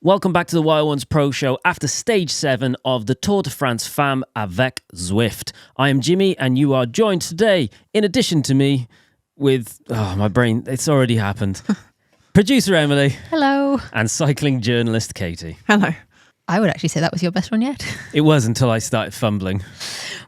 Welcome back to the Wild Ones Pro Show after stage 7 of the Tour de France Femmes avec Zwift. I am Jimmy and you are joined today, in addition to me, with... Oh, my brain, it's already happened. Producer Emily. Hello. And cycling journalist Katie. Hello. I would actually say that was your best one yet. It was until I started fumbling.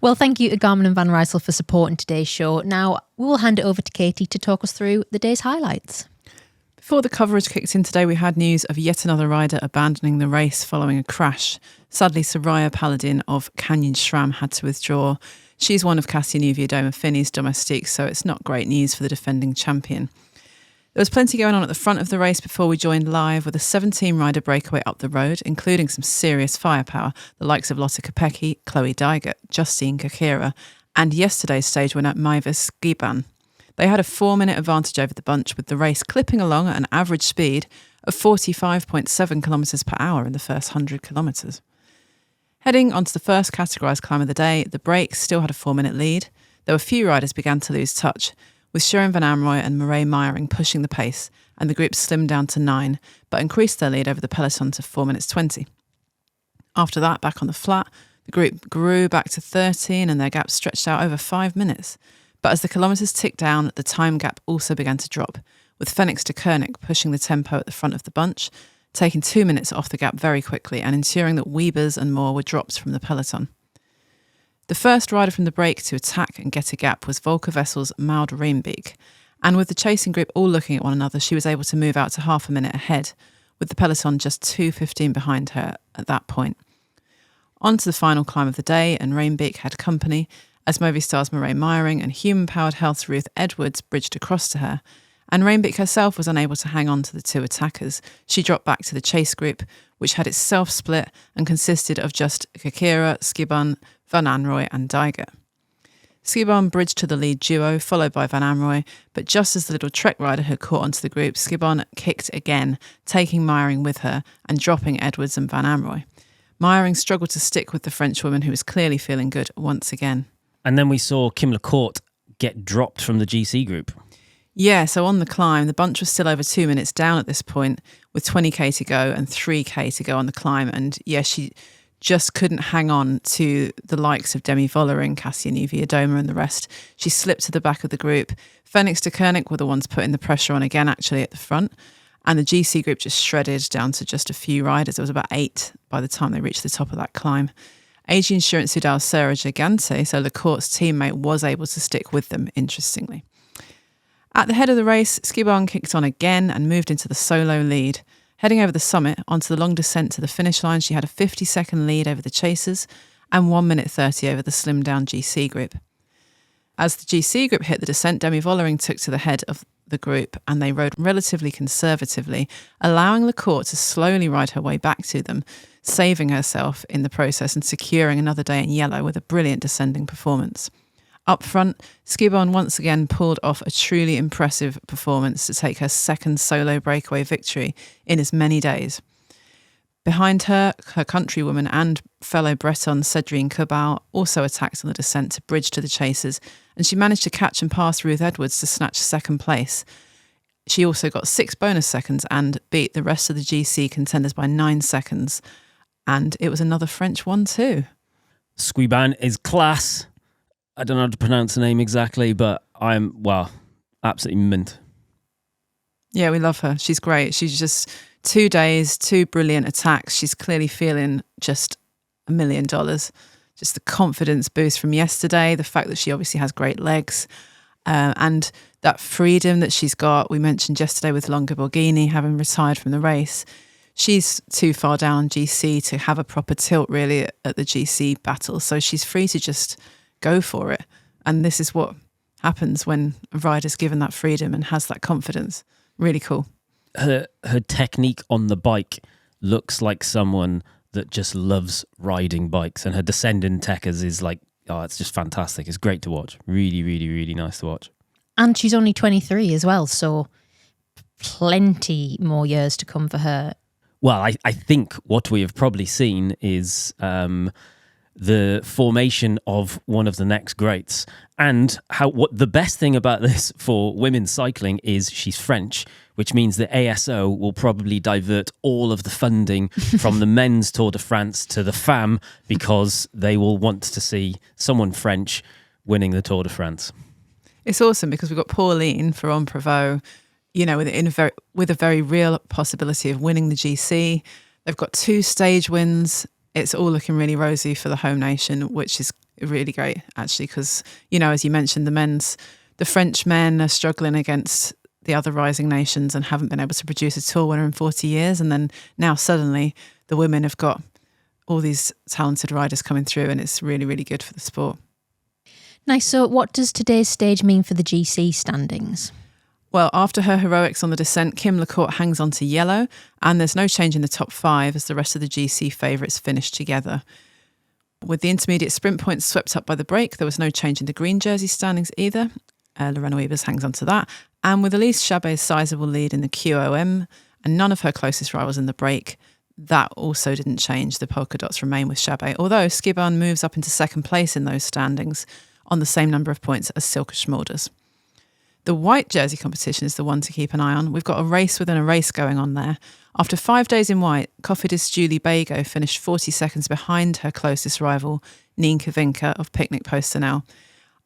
Well, thank you to Garmin and Van Rysel for supporting today's show. Now, we will hand it over to Katie to talk us through the day's highlights. Before the coverage kicked in today, we had news of yet another rider abandoning the race following a crash. Sadly, Soraya Paladin of Canyon SRAM had to withdraw. She's one of Cassia Nuviadoma Finney's domestiques, so it's not great news for the defending champion. There was plenty going on at the front of the race before we joined live with a 17-rider breakaway up the road, including some serious firepower, the likes of Lotte Kopecky, Chloe Dygert, Justine Kakira, and yesterday's stage winner Mavis Skiban. They had a 4-minute advantage over the bunch, with the race clipping along at an average speed of 45.7 kilometres per hour in the first 100 kilometres. Heading onto the first categorised climb of the day, the breaks still had a 4-minute lead, though a few riders began to lose touch, with Sharon Van Amrooy and Mireille Meiring pushing the pace, and the group slimmed down to 9, but increased their lead over the peloton to 4 minutes 20. After that, back on the flat, the group grew back to 13 and their gap stretched out over 5 minutes. But as the kilometres ticked down, the time gap also began to drop, with Fenix de Koenig pushing the tempo at the front of the bunch, taking 2 minutes off the gap very quickly and ensuring that Wiebers and Moore were dropped from the peloton. The first rider from the break to attack and get a gap was Volker Vessel's Maud Reenbeek, and with the chasing group all looking at one another, she was able to move out to half a minute ahead, with the peloton just 2:15 behind her at that point. On to the final climb of the day, and Reenbeek had company, as Movistar's Mireille Meiring and human-powered health's Ruth Edwards bridged across to her, and Reenbeek herself was unable to hang on to the two attackers. She dropped back to the chase group, which had itself split and consisted of just Kakira, Skiban, Van Amrooy and Dygert. Skiban bridged to the lead duo, followed by Van Amrooy, but just as the little Trek rider had caught onto the group, Skiban kicked again, taking Meiring with her and dropping Edwards and Van Amrooy. Meiring struggled to stick with the Frenchwoman, who was clearly feeling good once again. And then we saw Kim Lecourt get dropped from the GC group. Yeah, so on the climb, the bunch was still over 2 minutes down at this point, with 20k to go and 3k to go on the climb. And yeah, she just couldn't hang on to the likes of Demi Vollering, Cassia Nuviadoma and the rest. She slipped to the back of the group. Fenix de Koenig were the ones putting the pressure on again, actually, at the front. And the GC group just shredded down to just a few riders. There was about 8 by the time they reached the top of that climb. AG Insurance Soudal's Sarah Gigante, so Lecourt's teammate, was able to stick with them, interestingly. At the head of the race, Skiban kicked on again and moved into the solo lead. Heading over the summit, onto the long descent to the finish line, she had a 50-second lead over the chasers and 1 minute 30 over the slimmed-down GC group. As the GC group hit the descent, Demi Vollering took to the head of the group and they rode relatively conservatively, allowing Lecourt to slowly ride her way back to them, saving herself in the process and securing another day in yellow with a brilliant descending performance. Up front, Skiban once again pulled off a truly impressive performance to take her second solo breakaway victory in as many days. Behind her, her countrywoman and fellow Breton Cédrine Cobal also attacked on the descent to bridge to the chasers, and she managed to catch and pass Ruth Edwards to snatch second place. She also got 6 bonus seconds and beat the rest of the GC contenders by 9 seconds. And it was another French one too. Skiban is class. I don't know how to pronounce the name exactly, but I'm, absolutely mint. Yeah, we love her. She's great. She's just 2 days, 2 brilliant attacks. She's clearly feeling just $1 million. Just the confidence boost from yesterday, the fact that she obviously has great legs, and that freedom that she's got. We mentioned yesterday with Longa Borghini having retired from the race. She's too far down GC to have a proper tilt really at the GC battle. So she's free to just go for it. And this is what happens when a rider's given that freedom and has that confidence. Really cool. Her technique on the bike looks like someone that just loves riding bikes, and her descending techers is like, it's just fantastic. It's great to watch. Really, really, really nice to watch. And she's only 23 as well, so plenty more years to come for her. Well, I think what we have probably seen is the formation of one of the next greats. And what the best thing about this for women's cycling is she's French, which means that A.S.O will probably divert all of the funding from the men's Tour de France to the Femmes because they will want to see someone French winning the Tour de France. It's awesome because we've got Pauline Ferrand Prévot, you know, with a very real possibility of winning the GC. They've got 2 stage wins. It's all looking really rosy for the home nation, which is really great, actually, because, you know, as you mentioned, the French men are struggling against the other rising nations and haven't been able to produce a tour winner in 40 years. And then now suddenly the women have got all these talented riders coming through, and it's really, really good for the sport. Nice. So what does today's stage mean for the GC standings? Well, after her heroics on the descent, Kim LaCourte hangs on to yellow, and there's no change in the top 5 as the rest of the GC favourites finish together. With the intermediate sprint points swept up by the break, there was no change in the green jersey standings either. Lorena Wiebes hangs on to that. And with Elise Chabet's sizable lead in the QOM and none of her closest rivals in the break, that also didn't change. The polka dots remain with Chabet, although Skiban moves up into second place in those standings on the same number of points as Silke Schmolders. The white jersey competition is the one to keep an eye on. We've got a race within a race going on there. After 5 days in white, Cofidis Julie Bago finished 40 seconds behind her closest rival, Nien Kavinka of Picnic Post-Sanel,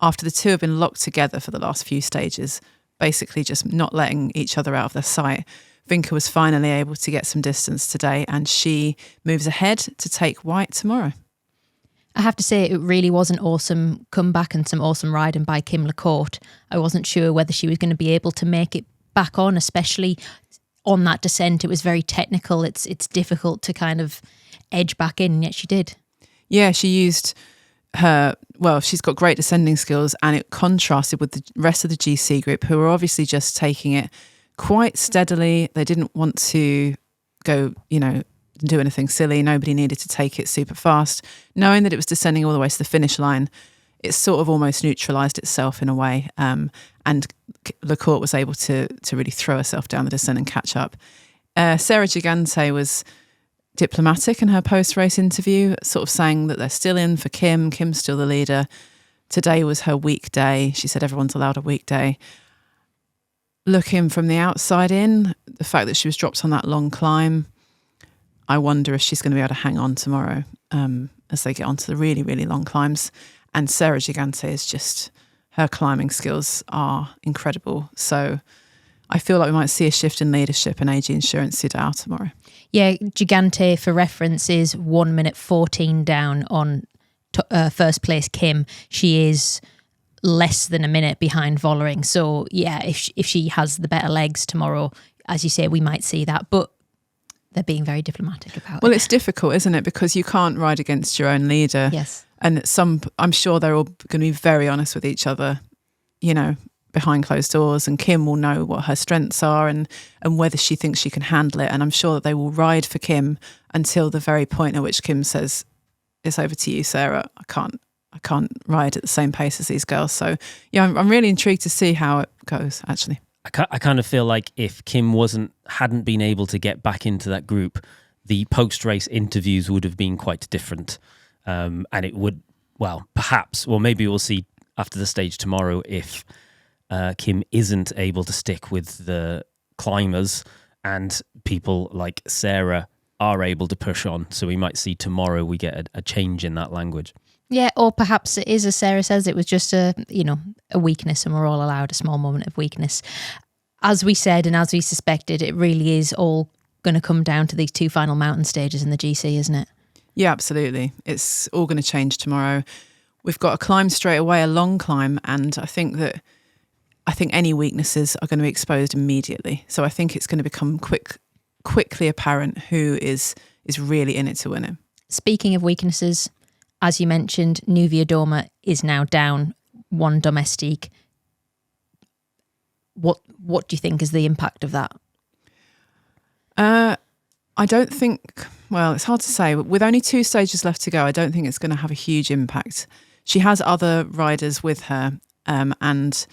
after the two have been locked together for the last few stages, basically just not letting each other out of their sight. Vinka was finally able to get some distance today, and she moves ahead to take white tomorrow. I have to say it really was an awesome comeback and some awesome riding by Kim LaCourte. I wasn't sure whether she was going to be able to make it back on, especially on that descent. It was very technical. It's difficult to kind of edge back in, and yet she did. Yeah, she used she's got great descending skills, and it contrasted with the rest of the GC group, who were obviously just taking it quite steadily. They didn't want to go, do anything silly. Nobody needed to take it super fast. Knowing that it was descending all the way to the finish line, it sort of almost neutralised itself in a way. And LaCourte was able to really throw herself down the descent and catch up. Sarah Gigante was diplomatic in her post-race interview, sort of saying that they're still in for Kim. Kim's still the leader. Today was her weekday. She said everyone's allowed a weekday. Looking from the outside in, the fact that she was dropped on that long climb, I wonder if she's going to be able to hang on tomorrow as they get onto the really, really long climbs. And Sarah Gigante is just, her climbing skills are incredible. So I feel like we might see a shift in leadership in AG Insurance Sudal tomorrow. Yeah, Gigante, for reference, is 1 minute 14 down on first place Kim. She is less than a minute behind Vollering. So yeah, if she has the better legs tomorrow, as you say, we might see that. But they're being very diplomatic about it. Well, it's difficult, isn't it? Because you can't ride against your own leader. Yes. And I'm sure they're all going to be very honest with each other, behind closed doors, and Kim will know what her strengths are and whether she thinks she can handle it. And I'm sure that they will ride for Kim until the very point at which Kim says, it's over to you, Sarah. I can't ride at the same pace as these girls. So yeah, I'm really intrigued to see how it goes, actually. I kind of feel like if Kim hadn't been able to get back into that group, the post-race interviews would have been quite different. And it would, maybe we'll see after the stage tomorrow if Kim isn't able to stick with the climbers and people like Sarah are able to push on. So we might see tomorrow we get a change in that language. Yeah, or perhaps it is, as Sarah says, it was just a weakness, and we're all allowed a small moment of weakness. As we said and as we suspected, it really is all going to come down to these 2 final mountain stages in the GC, isn't it? Yeah, absolutely. It's all going to change tomorrow. We've got a climb straight away, a long climb, and I think any weaknesses are going to be exposed immediately. So I think it's going to become quickly apparent who is really in it to win it. Speaking of weaknesses, as you mentioned, Nuvia Dorma is now down 1 domestique. What do you think is the impact of that? I don't think, it's hard to say. With only 2 stages left to go, I don't think it's going to have a huge impact. She has other riders with her, and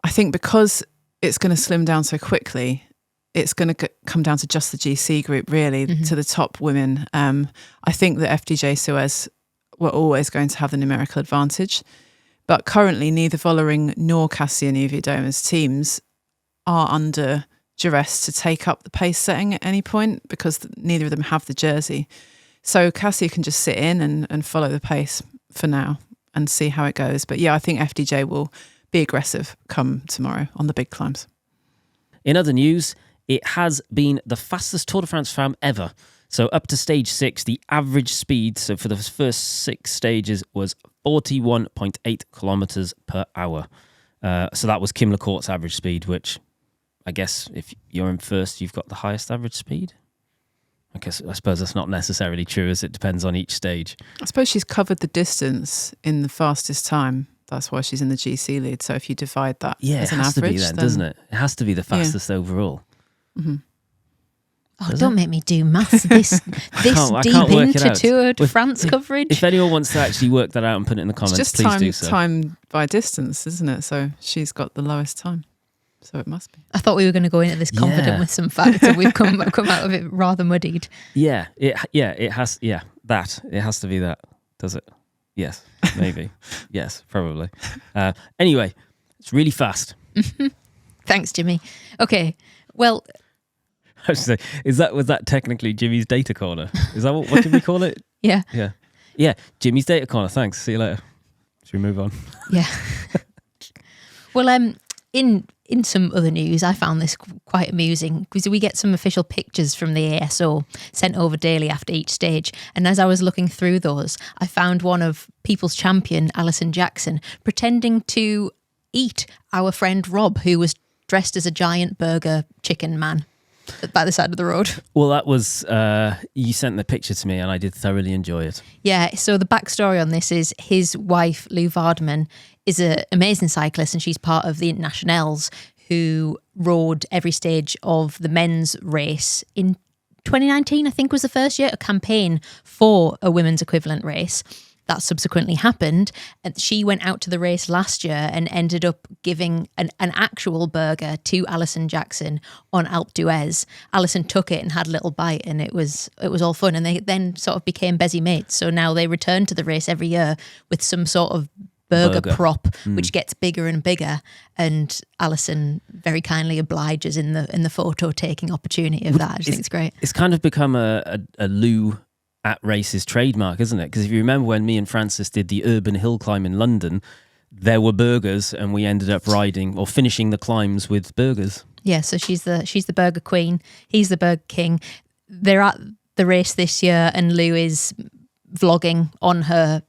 I think because it's going to slim down so quickly, it's going to come down to just the GC group, really, to the top women. I think that FDJ Suez were always going to have the numerical advantage. But currently, neither Vollering nor Cassia Niewiadoma's teams are under duress to take up the pace setting at any point because neither of them have the jersey. So Cassie can just sit in and follow the pace for now and see how it goes. But yeah, I think FDJ will be aggressive come tomorrow on the big climbs. In other news, it has been the fastest Tour de France Femme ever. So up to stage 6, the average speed, so for the first 6 stages, was 41.8 kilometres per hour. So that was Kim Lecourt's average speed, which I guess if you're in first, you've got the highest average speed. I suppose that's not necessarily true, as it depends on each stage. I suppose she's covered the distance in the fastest time. That's why she's in the GC lead. So if you divide that as an average, it has to be then, doesn't it? It has to be the fastest overall. Mm-hmm. Oh, don't make me do maths this deep into Tour de France coverage. If anyone wants to actually work that out and put it in the comments, it's just please do so. Time by distance, isn't it? So she's got the lowest time. So it must be. I thought we were going to go into this confident with some facts, and we've come out of it rather muddied. It has to be that, does it? Yes, maybe. Yes, probably. Anyway, it's really fast. Thanks, Jimmy. Okay, well, I was say, was that technically Jimmy's data corner? Is that what did we call it? Yeah. Jimmy's data corner. Thanks. See you later. Should we move on? Yeah. Well, in some other news, I found this quite amusing because we get some official pictures from the A.S.O. sent over daily after each stage. And as I was looking through those, I found one of People's Champion, Allison Jackson, pretending to eat our friend Rob, who was dressed as a giant burger chicken man by the side of the road. Well, that was, you sent the picture to me and I did thoroughly enjoy it. Yeah, so the backstory on this is his wife, Lou Vardaman, is an amazing cyclist and she's part of the Internationals who rode every stage of the men's race in 2019, I think was the first year, a campaign for a women's equivalent race. That subsequently happened, and she went out to the race last year and ended up giving an actual burger to Allison Jackson on Alpe d'Huez. Allison took it and had a little bite, and it was all fun. And they then sort of became busy mates. So now they return to the race every year with some sort of burger prop, which gets bigger and bigger. And Allison very kindly obliges in the photo taking opportunity of that. I just think it's great. It's kind of become a Lou at races trademark, isn't it? Because if you remember when me and Francis did the urban hill climb in London, there were burgers and we ended up riding or finishing the climbs with burgers. Yeah, so she's the burger queen, he's the burger king. They're at the race this year and Lou is vlogging on her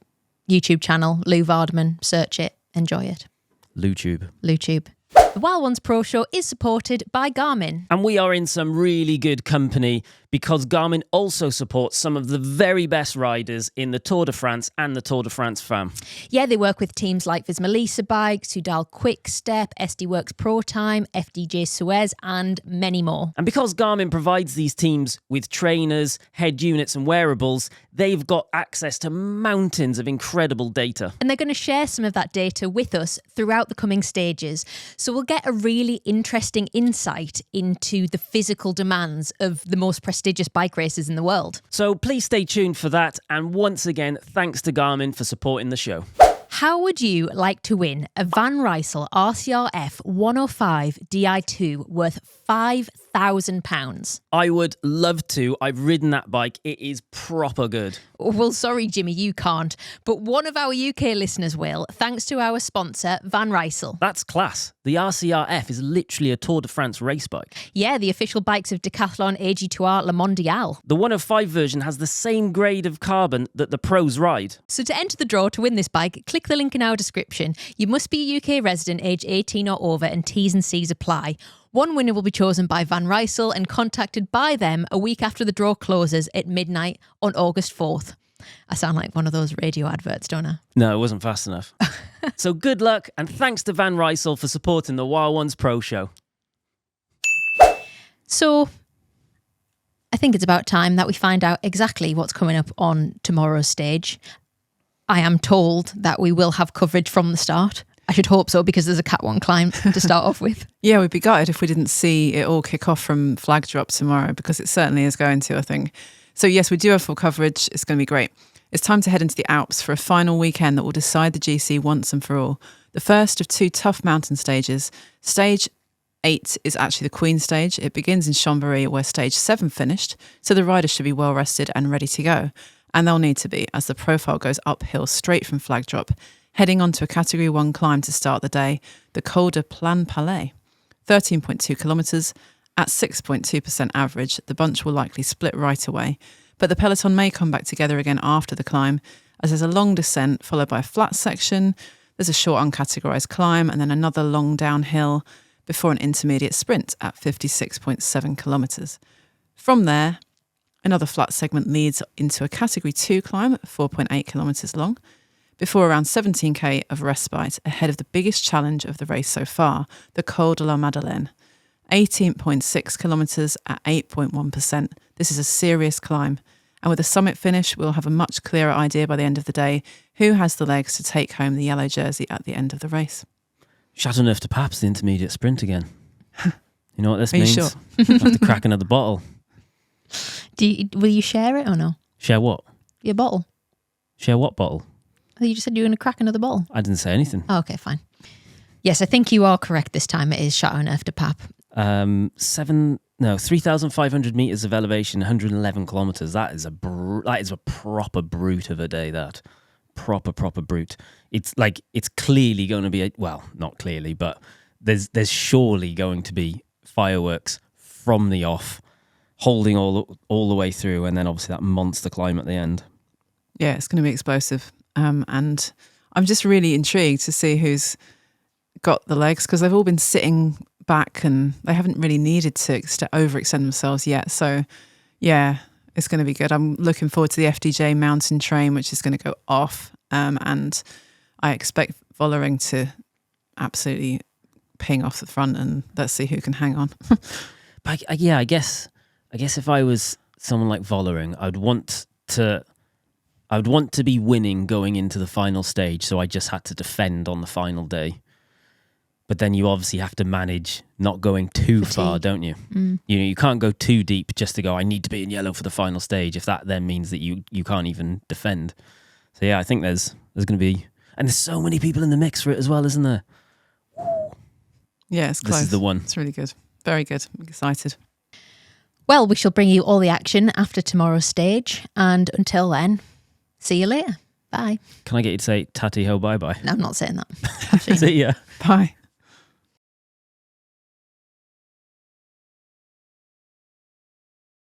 YouTube channel, Lou Vardaman. Search it, enjoy it. LouTube. The Wild Ones Pro Show is supported by Garmin. And we are in some really good company because Garmin also supports some of the very best riders in the Tour de France and the Tour de France Femme. Yeah, they work with teams like Visma Bikes, Soudal Quickstep, SD Works Pro Time, FDJ Suez, and many more. And because Garmin provides these teams with trainers, head units and wearables, they've got access to mountains of incredible data. And they're going to share some of that data with us throughout the coming stages. So we'll get a really interesting insight into the physical demands of the most prestigious bike races in the world. So please stay tuned for that. And once again, thanks to Garmin for supporting the show. How would you like to win a Van Rysel RCR-F 105 Di2 worth £5,000? I would love to. I've ridden that bike. It is proper good. Well, sorry, Jimmy, you can't. But one of our UK listeners will, thanks to our sponsor, Van Rysel. That's class. The RCR-F is literally a Tour de France race bike. Yeah, the official bikes of Decathlon, AG2R, Le Mondial. The 105 version has the same grade of carbon that the pros ride. So to enter the draw to win this bike, click the link in our description. You must be a UK resident, age 18 or over, and T's and C's apply. One winner will be chosen by Van Rysel and contacted by them a week after the draw closes at midnight on August 4th. I sound like one of those radio adverts, don't I? No, it wasn't fast enough. So good luck, and thanks to Van Rysel for supporting the Wild Ones Pro Show. So I think it's about time that we find out exactly what's coming up on tomorrow's stage. I am told that we will have coverage from the start. I should hope so, because there's a Cat 1 climb to start off with. Yeah, we'd be gutted if we didn't see it all kick off from flag drop tomorrow, because it certainly is going to, I think. So yes, we do have full coverage. It's going to be great. It's time to head into the Alps for a final weekend that will decide the GC once and for all. The first of two tough mountain stages. Stage 8 is actually the Queen stage. It begins in Chambéry, where stage 7 finished, so the riders should be well rested and ready to go. And they'll need to be, as the profile goes uphill straight from flag drop, heading onto a Category 1 climb to start the day, the Col de Plan Palais. 13.2 kilometres. At 6.2% average, the bunch will likely split right away, but the peloton may come back together again after the climb, as there's a long descent followed by a flat section, there's a short uncategorised climb, and then another long downhill before an intermediate sprint at 56.7 kilometres. From there, another flat segment leads into a Category 2 climb at 4.8 kilometres long, before around 17k of respite ahead of the biggest challenge of the race so far, the Col de la Madeleine. 18.6 kilometres at 8.1%. This is a serious climb. And with a summit finish, we'll have a much clearer idea by the end of the day who has the legs to take home the yellow jersey at the end of the race. Chateauneuf de Pape's the intermediate sprint again. You know what this Are you means? sure? I have to crack another bottle. Will you share it or no? Share what? Your bottle. Share what bottle? I think you just said you were going to crack another bottle. I didn't say anything. Oh, okay, fine. Yes, I think you are correct this time. It is Chateauneuf de Pape. 3,500 meters of elevation, 111 kilometers. That is a proper brute of a day. That proper brute. It's clearly going to be not clearly, but there's surely going to be fireworks from the off, holding all the way through, and then obviously that monster climb at the end. Yeah, it's going to be explosive. And I'm just really intrigued to see who's got the legs, because they've all been sitting back and they haven't really needed to overextend themselves yet. So yeah, it's going to be good. I'm looking forward to the FDJ mountain train, which is going to go off. And I expect Vollering to absolutely ping off the front, and let's see who can hang on. But I guess if I was someone like Vollering, I'd want to be winning going into the final stage, so I just had to defend on the final day. But then you obviously have to manage not going too far, don't you? Mm. You can't go too deep just to go, I need to be in yellow for the final stage, if that then means that you can't even defend. So yeah, I think there's going to be... And there's so many people in the mix for it as well, isn't there? Yeah, it's close. This is the one. It's really good. Very good. I'm excited. Well, we shall bring you all the action after tomorrow's stage. And until then, see you later. Bye. Can I get you to say tatty ho bye bye? No, I'm not saying that. See ya. Bye.